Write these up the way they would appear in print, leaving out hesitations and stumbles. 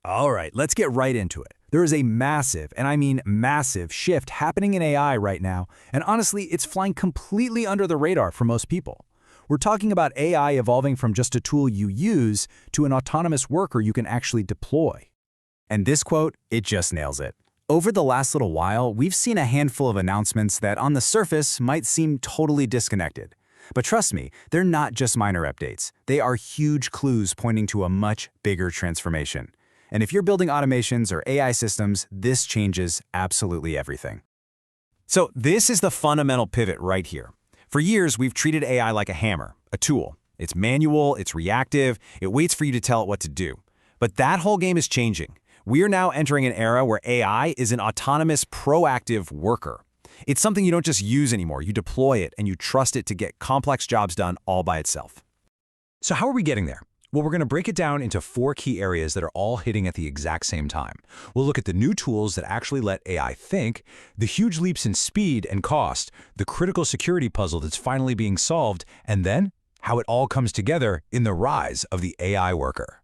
All right, let's get right into it. There is a massive, and I mean massive, shift happening in AI right now, and honestly, it's flying completely under the radar for most people. We're talking about AI evolving from just a tool you use to an autonomous worker you can actually deploy. And this quote, it just nails it. Over the last little while, we've seen a handful of announcements that on the surface might seem totally disconnected. But trust me, they're not just minor updates. They are huge clues pointing to a much bigger transformation. And if you're building automations or AI systems, this changes absolutely everything. So this is the fundamental pivot right here. For years, we've treated AI like a hammer, a tool. It's manual, it's reactive, it waits for you to tell it what to do. But that whole game is changing. We are now entering an era where AI is an autonomous, proactive worker. It's something you don't just use anymore. You deploy it and you trust it to get complex jobs done all by itself. So how are we getting there? Well, we're going to break it down into 4 key areas that are all hitting at the exact same time. We'll look at the new tools that actually let AI think, the huge leaps in speed and cost, the critical security puzzle that's finally being solved, and then how it all comes together in the rise of the AI worker.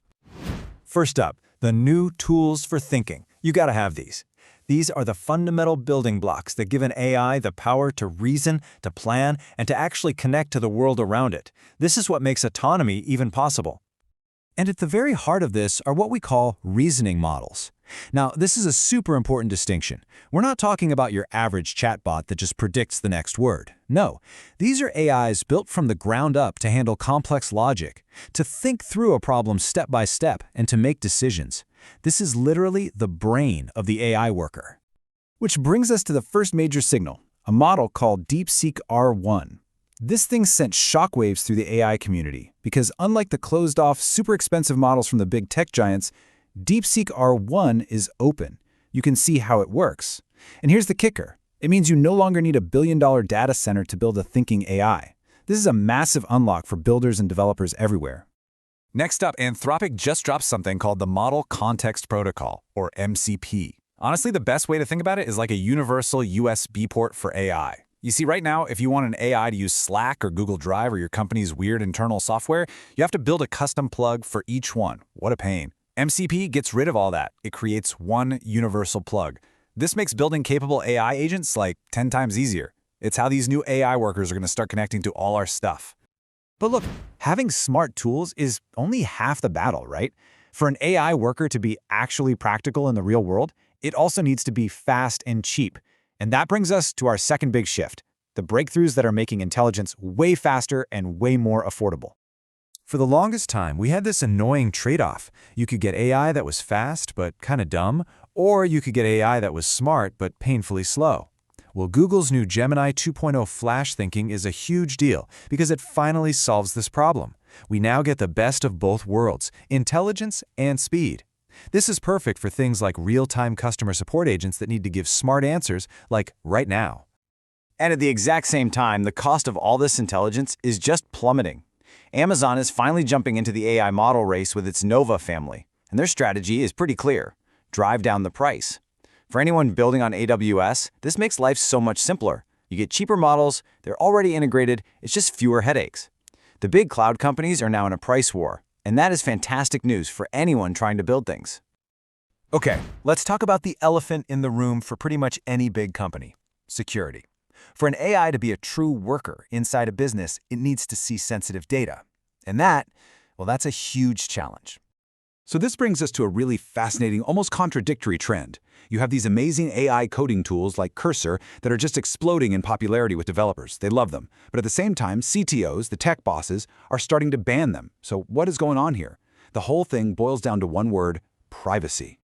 First up, the new tools for thinking. You gotta have these. These are the fundamental building blocks that give an AI the power to reason, to plan, and to actually connect to the world around it. This is what makes autonomy even possible. And at the very heart of this are what we call reasoning models. Now, this is a super important distinction. We're not talking about your average chatbot that just predicts the next word. No, these are AIs built from the ground up to handle complex logic, to think through a problem step by step, and to make decisions. This is literally the brain of the AI worker. Which brings us to the first major signal, a model called DeepSeek R1. This thing sent shockwaves through the AI community because unlike the closed-off, super expensive models from the big tech giants, DeepSeek R1 is open. You can see how it works. And here's the kicker. It means you no longer need a billion-dollar data center to build a thinking AI. This is a massive unlock for builders and developers everywhere. Next up, Anthropic just dropped something called the Model Context Protocol, or MCP. Honestly, the best way to think about it is like a universal USB port for AI. You see, right now, if you want an AI to use Slack or Google Drive or your company's weird internal software, you have to build a custom plug for each one. What a pain. MCP gets rid of all that. It creates one universal plug. This makes building capable AI agents like 10 times easier. It's how these new AI workers are going to start connecting to all our stuff. But look, having smart tools is only half the battle, right? For an AI worker to be actually practical in the real world, it also needs to be fast and cheap. And that brings us to our second big shift, the breakthroughs that are making intelligence way faster and way more affordable. For the longest time, we had this annoying trade-off. You could get AI that was fast but kind of dumb, or you could get AI that was smart but painfully slow. Well, Google's new Gemini 2.0 Flash thinking is a huge deal because it finally solves this problem. We now get the best of both worlds, intelligence and speed. This is perfect for things like real-time customer support agents that need to give smart answers, like right now. And at the exact same time, the cost of all this intelligence is just plummeting. Amazon is finally jumping into the AI model race with its Nova family, and their strategy is pretty clear: drive down the price. For anyone building on AWS, this makes life so much simpler. You get cheaper models, they're already integrated, it's just fewer headaches. The big cloud companies are now in a price war, and that is fantastic news for anyone trying to build things. Okay, let's talk about the elephant in the room for pretty much any big company: security. For an AI to be a true worker inside a business, it needs to see sensitive data. And that's a huge challenge. So this brings us to a really fascinating, almost contradictory trend. You have these amazing AI coding tools like Cursor that are just exploding in popularity with developers. They love them. But at the same time, CTOs, the tech bosses, are starting to ban them. So what is going on here? The whole thing boils down to one word: privacy.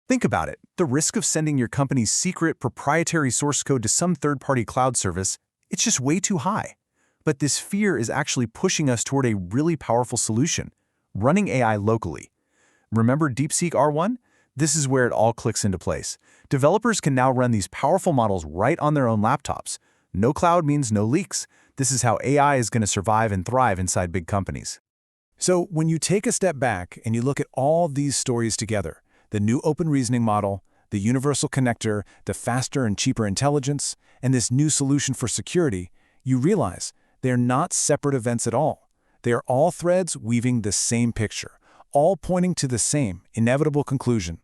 Think about it. The risk of sending your company's secret proprietary source code to some third-party cloud service, it's just way too high. But this fear is actually pushing us toward a really powerful solution: running AI locally. Remember DeepSeek R1? This is where it all clicks into place. Developers can now run these powerful models right on their own laptops. No cloud means no leaks. This is how AI is going to survive and thrive inside big companies. So when you take a step back and you look at all these stories together, the new open reasoning model, the universal connector, the faster and cheaper intelligence, and this new solution for security, you realize they're not separate events at all. They are all threads weaving the same picture, all pointing to the same inevitable conclusion.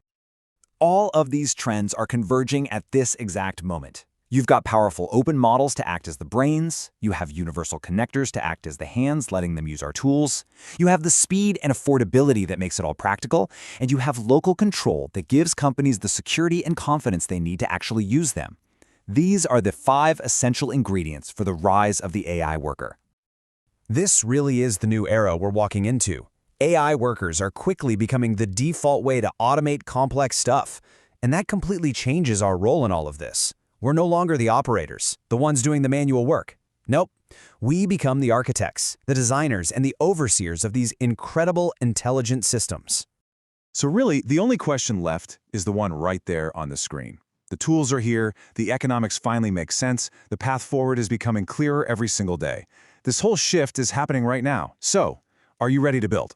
All of these trends are converging at this exact moment. You've got powerful open models to act as the brains, you have universal connectors to act as the hands, letting them use our tools, you have the speed and affordability that makes it all practical, and you have local control that gives companies the security and confidence they need to actually use them. These are the 5 essential ingredients for the rise of the AI worker. This really is the new era we're walking into. AI workers are quickly becoming the default way to automate complex stuff, and that completely changes our role in all of this. We're no longer the operators, the ones doing the manual work. Nope. We become the architects, the designers, and the overseers of these incredible intelligent systems. So really, the only question left is the one right there on the screen. The tools are here, the economics finally make sense, the path forward is becoming clearer every single day. This whole shift is happening right now. So, are you ready to build?